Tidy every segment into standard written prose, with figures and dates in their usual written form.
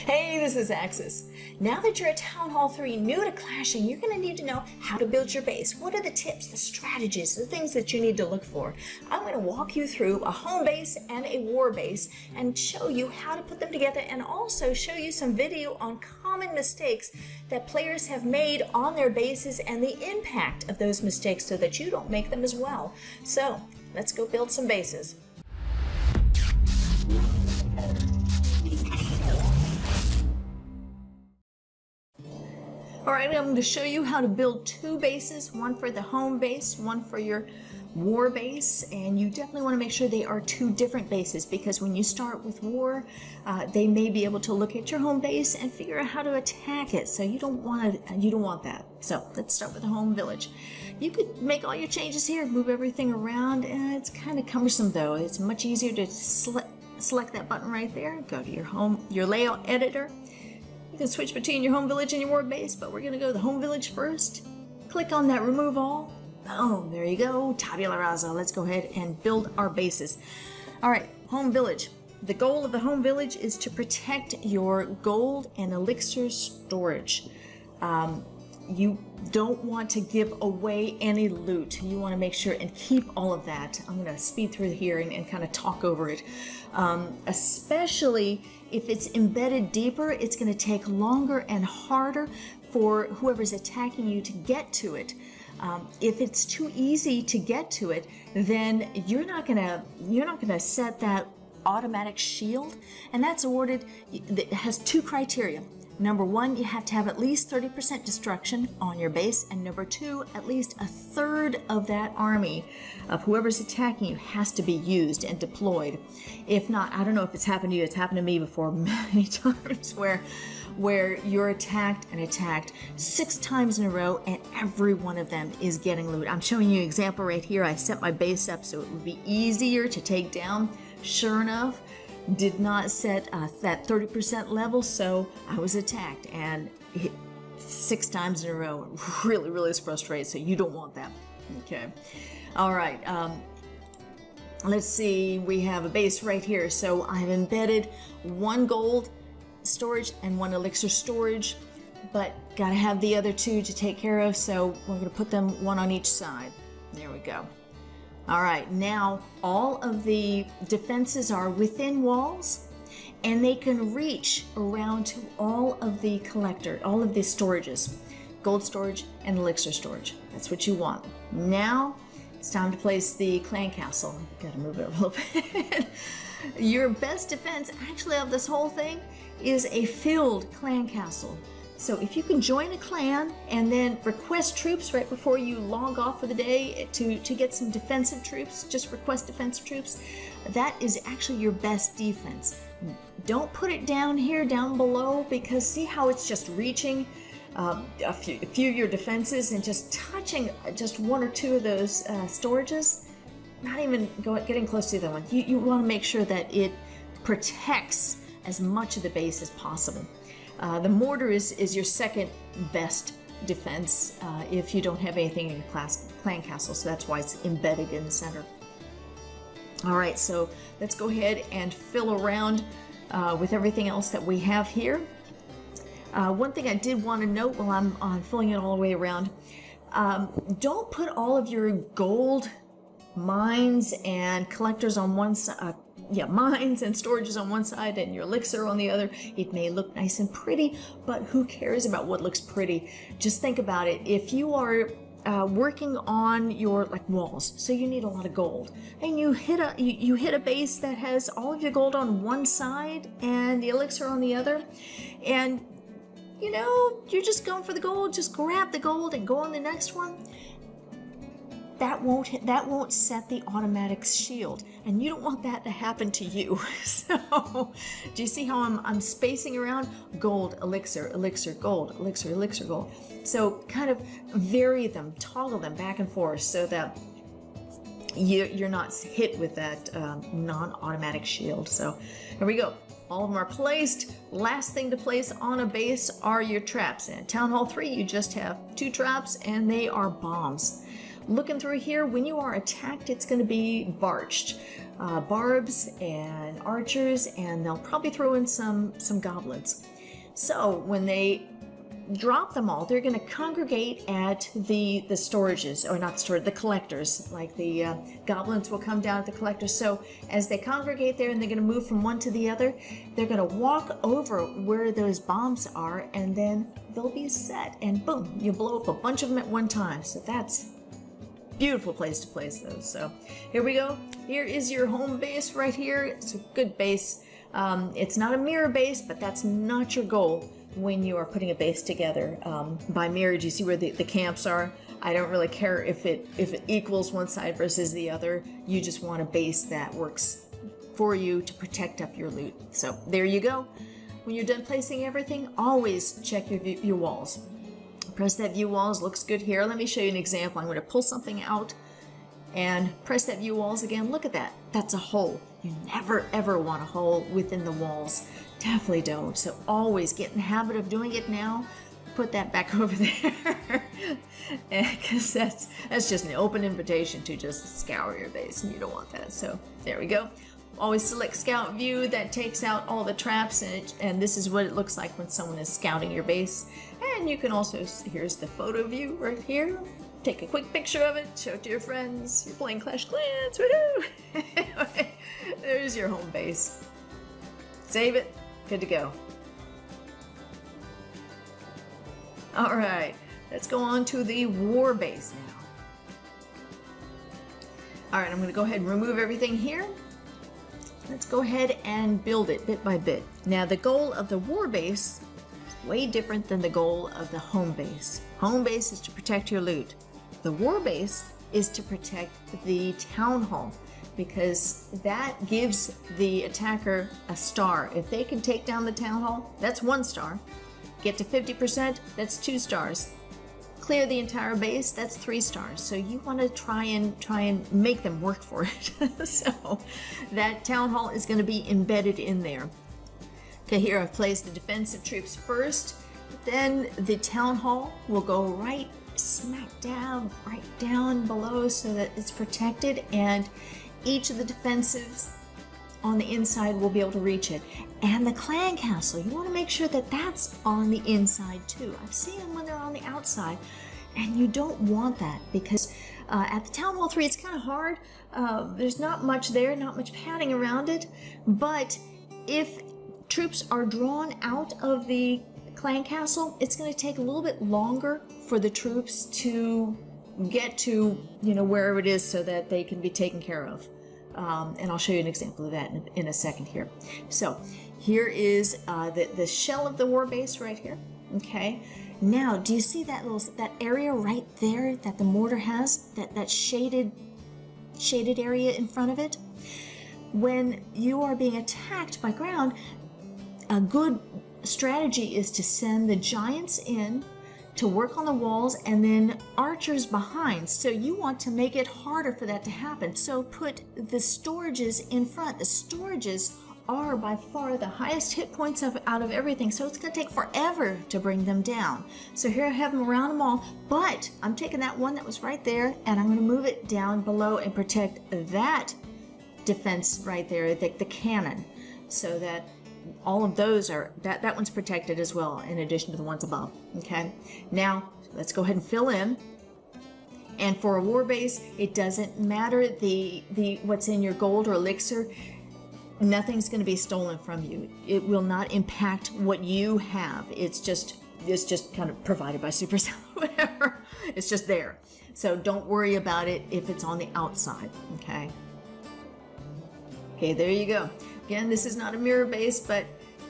Hey, this is Axis. Now that you're at Townhall 3, new to clashing, you're going to need to know how to build your base. What are the tips, the strategies, the things that you need to look for? I'm going to walk you through a home base and a war base and show you how to put them together, and also show you some video on common mistakes that players have made on their bases and the impact of those mistakes so that you don't make them as well. So let's go build some bases. Alright, I'm going to show you how to build two bases, one for the home base, one for your war base, and you definitely want to make sure they are two different bases, because when you start with war, they may be able to look at your home base and figure out how to attack it, so you don't want that. So let's start with the home village. You could make all your changes here, move everything around, and it's kind of cumbersome though. It's much easier to select that button right there, go to your layout editor. You can switch between your home village and your war base, but we're going to go to the home village first. Click on that remove all. Boom, there you go. Tabula rasa. Let's go ahead and build our bases. All right, home village. The goal of the home village is to protect your gold and elixir storage. You don't want to give away any loot. You want to make sure and keep all of that. I'm going to speed through here and kind of talk over it. Especially if it's embedded deeper, it's going to take longer and harder for whoever's attacking you to get to it. If it's too easy to get to it, then you're not gonna set that automatic shield, and that's awarded. It has two criteria. Number one, you have to have at least 30% destruction on your base, and number two, at least a third of that army of whoever's attacking you has to be used and deployed. If not, I don't know if it's happened to you, it's happened to me before many times where you're attacked 6 times in a row and every one of them is getting loot. I'm showing you an example right here. I set my base up so it would be easier to take down. Sure enough, did not set that 30% level, so I was attacked and hit 6 times in a row. It really is frustrating, so you don't want that. Okay. All right. Let's see. We have a base right here. So I've embedded 1 gold storage and 1 elixir storage, but gotta have the other 2 to take care of, so we're gonna put them 1 on each side. There we go. All right, now all of the defenses are within walls, and they can reach around to all of the storages, gold storage and elixir storage. That's what you want. Now it's time to place the clan castle. Gotta move it a little bit. Your best defense actually of this whole thing is a filled clan castle. So if you can join a clan and then request troops right before you log off for the day to get some defensive troops, just request defensive troops, that is actually your best defense. Don't put it down here, down below, because see how it's just reaching a few of your defenses and just touching just 1 or 2 of those storages? Not even getting close to the other one. You want to make sure that it protects as much of the base as possible. The mortar is your second best defense if you don't have anything in your clan castle, so that's why it's embedded in the center. All right, so let's go ahead and fill around with everything else that we have here. One thing I did want to note while I'm filling it all the way around, don't put all of your gold mines and collectors on one side, mines and storages on one side and your elixir on the other. It may look nice and pretty, but who cares about what looks pretty? Just think about it. If you are working on your walls, so you need a lot of gold, and you hit a base that has all of your gold on one side and the elixir on the other, and you're just going for the gold, just grab the gold and go on the next one. That won't set the automatic shield, and you don't want that to happen to you. So, do you see how I'm spacing around? Gold, elixir, elixir, gold, elixir, elixir, gold. So kind of vary them, toggle them back and forth so that you're not hit with that non-automatic shield. So here we go. All of them are placed. Last thing to place on a base are your traps. In Townhall 3, you just have 2 traps, and they are bombs. Looking through here, when you are attacked, it's going to be barched. Barbs and archers, and they'll probably throw in some goblins. So when they drop them all, they're going to congregate at the storages, or not storage, the collectors. Like the goblins will come down at the collectors. So as they congregate there and they're going to move from one to the other, they're going to walk over where those bombs are, and then they'll be set, and boom, you blow up a bunch of them at one time. So that's a beautiful place to place those. So here we go. Here is your home base right here. It's a good base. It's not a mirror base, but that's not your goal when you are putting a base together. By mirror, do you see where the camps are? I don't really care if it equals one side versus the other. You just want a base that works for you to protect up your loot. So there you go. When you're done placing everything, always check your view walls. Press that view walls. Looks good here. Let me show you an example. I'm going to pull something out and press that view walls again. Look at that. That's a hole. You never ever want a hole within the walls. Definitely don't. So always get in the habit of doing it now. Put that back over there, because that's just an open invitation to just scour your base, and you don't want that. So there we go. Always select scout view. That takes out all the traps, and this is what it looks like when someone is scouting your base. And you can also, here's the photo view right here. Take a quick picture of it, show it to your friends. You're playing Clash Clans, woohoo! Anyway, there's your home base. Save it, good to go. All right, let's go on to the war base now. All right, I'm gonna go ahead and remove everything here. Let's go ahead and build it bit by bit. Now, the goal of the war base is way different than the goal of the home base. Home base is to protect your loot. The war base is to protect the town hall, because that gives the attacker a star. If they can take down the town hall, that's 1 star. Get to 50%, that's 2 stars. Clear the entire base, that's 3 stars. So you want to try and make them work for it. So that town hall is going to be embedded in there. Okay, here I've placed the defensive troops first. Then the town hall will go right smack down, right down below, so that it's protected, and each of the defensives on the inside will be able to reach it. And the clan castle, you want to make sure that that's on the inside too. I've seen them when they're on the outside, and you don't want that, because at the Town Hall 3 it's kind of hard. There's not much there, not much padding around it, but if troops are drawn out of the clan castle, it's going to take a little bit longer for the troops to get to, wherever it is, so that they can be taken care of. And I'll show you an example of that in a second here. So here is the shell of the war base right here. Okay. Now, do you see that area right there that the mortar has? That shaded area in front of it? When you are being attacked by ground, a good strategy is to send the giants in to work on the walls, and then archers behind. So you want to make it harder for that to happen. So put the storages in front. The storages are by far the highest hit points out of everything, so it's going to take forever to bring them down. So here I have them around them all, but I'm taking that one that was right there, and I'm going to move it down below and protect that defense right there, the cannon, so that all of those are, that one's protected as well, in addition to the ones above. Okay, now let's go ahead and fill in. And for a war base, it doesn't matter the what's in your gold or elixir. Nothing's going to be stolen from you. It will not impact what you have. It's just kind of provided by Supercell, whatever. It's just there. So don't worry about it if it's on the outside. Okay. Okay, there you go. Again, this is not a mirror base, but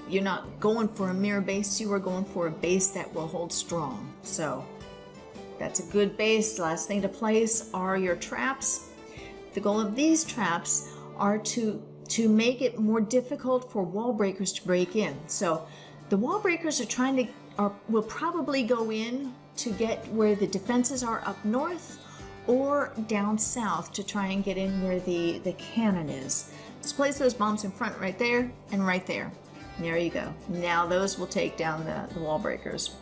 you're not going for a mirror base. You are going for a base that will hold strong. So that's a good base. The last thing to place are your traps. The goal of these traps are to make it more difficult for wall breakers to break in. So the wall breakers will probably go in to get where the defenses are up north, or down south to try and get in where the cannon is. Just place those bombs in front right there and right there. There you go. Now those will take down the wall breakers.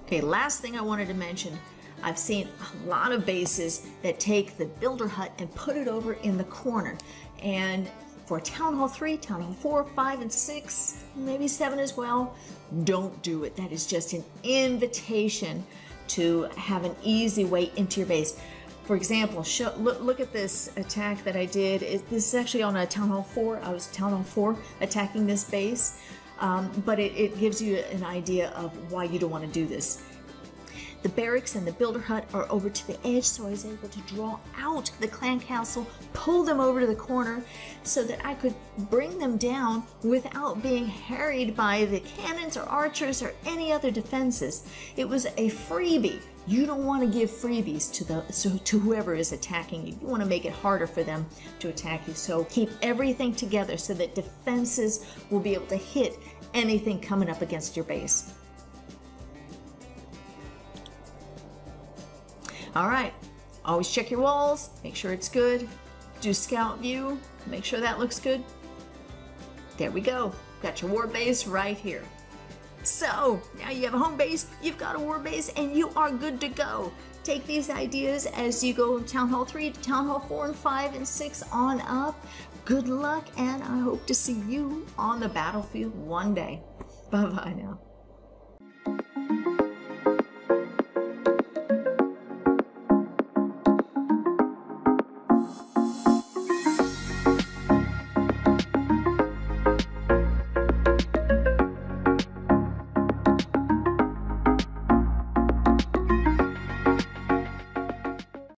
Okay, last thing I wanted to mention, I've seen a lot of bases that take the builder hut and put it over in the corner. And for Town Hall 3, Town Hall 4, 5, and 6, maybe 7 as well, don't do it. That is just an invitation to have an easy way into your base. For example, look at this attack that I did. This is actually on a Town Hall 4. I was Town Hall 4 attacking this base, but it gives you an idea of why you don't want to do this. The barracks and the builder hut are over to the edge, so I was able to draw out the clan castle, pull them over to the corner so that I could bring them down without being harried by the cannons or archers or any other defenses. It was a freebie. You don't want to give freebies to whoever is attacking you. You want to make it harder for them to attack you. So keep everything together so that defenses will be able to hit anything coming up against your base. All right, always check your walls, make sure it's good. Do scout view, make sure that looks good. There we go, got your war base right here. So now you have a home base, you've got a war base, and you are good to go. Take these ideas as you go from Town Hall 3 to Town Hall 4 and 5 and 6 on up. Good luck, and I hope to see you on the battlefield one day. Bye-bye now.